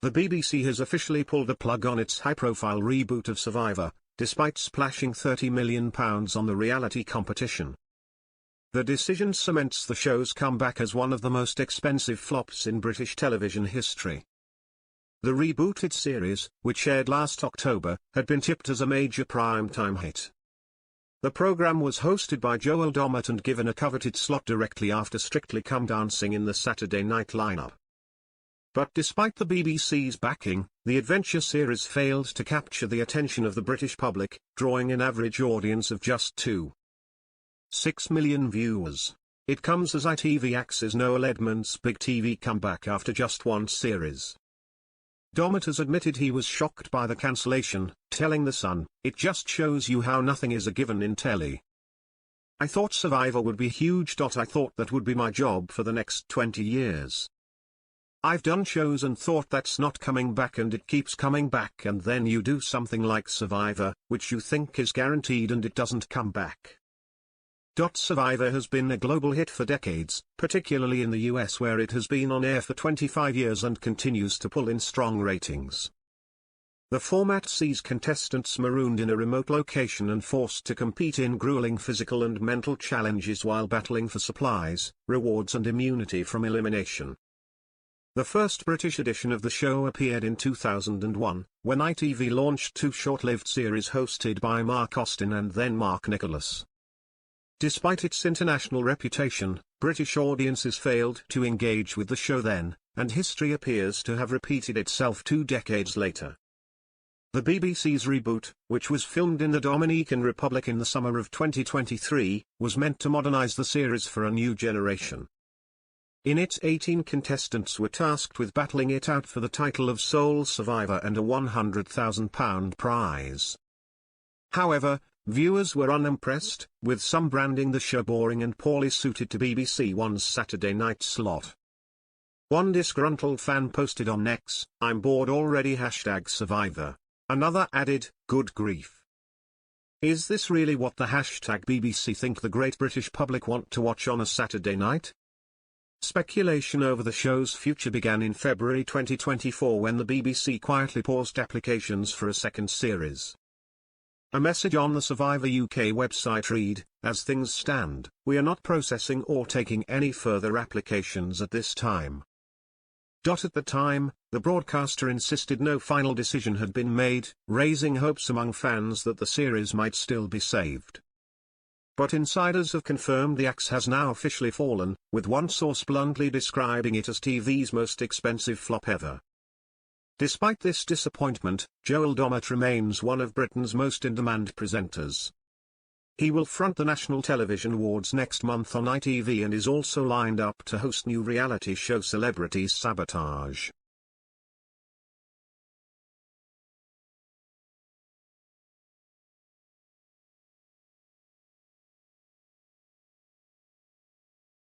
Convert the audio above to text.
The BBC has officially pulled the plug on its high-profile reboot of Survivor, despite splashing £30 million on the reality competition. The decision cements the show's comeback as one of the most expensive flops in British television history. The rebooted series, which aired last October, had been tipped as a major prime-time hit. The programme was hosted by Joel Dommett and given a coveted slot directly after Strictly Come Dancing in the Saturday night lineup. But despite the BBC's backing, the adventure series failed to capture the attention of the British public, drawing an average audience of just 2.6 million viewers. It comes as ITV axes Noel Edmonds' big TV comeback after just one series. Dommett has admitted he was shocked by the cancellation, telling The Sun, "It just shows you how nothing is a given in telly. I thought Survivor would be huge. I thought that would be my job for the next 20 years. I've done shows and thought that's not coming back, and it keeps coming back, and then you do something like Survivor, which you think is guaranteed, and it doesn't come back." Survivor has been a global hit for decades, particularly in the US, where it has been on air for 25 years and continues to pull in strong ratings. The format sees contestants marooned in a remote location and forced to compete in grueling physical and mental challenges while battling for supplies, rewards and immunity from elimination. The first British edition of the show appeared in 2001, when ITV launched two short-lived series hosted by Mark Austin and then Mark Nicholas. Despite its international reputation, British audiences failed to engage with the show then, and history appears to have repeated itself 2 decades later. The BBC's reboot, which was filmed in the Dominican Republic in the summer of 2023, was meant to modernise the series for a new generation. In it, 18 contestants were tasked with battling it out for the title of sole survivor and a £100,000 prize. However, viewers were unimpressed, with some branding the show boring and poorly suited to BBC One's Saturday night slot. One disgruntled fan posted on X, "I'm bored already #Survivor. Another added, "Good grief. Is this really what the #BBC think the great British public want to watch on a Saturday night?" Speculation over the show's future began in February 2024 when the BBC quietly paused applications for a second series. A message on the Survivor UK website read, "As things stand, we are not processing or taking any further applications at this time." At the time, the broadcaster insisted no final decision had been made, raising hopes among fans that the series might still be saved. But insiders have confirmed the axe has now officially fallen, with one source bluntly describing it as TV's most expensive flop ever. Despite this disappointment, Joel Dommett remains one of Britain's most in-demand presenters. He will front the National Television Awards next month on ITV and is also lined up to host new reality show Celebrity Sabotage.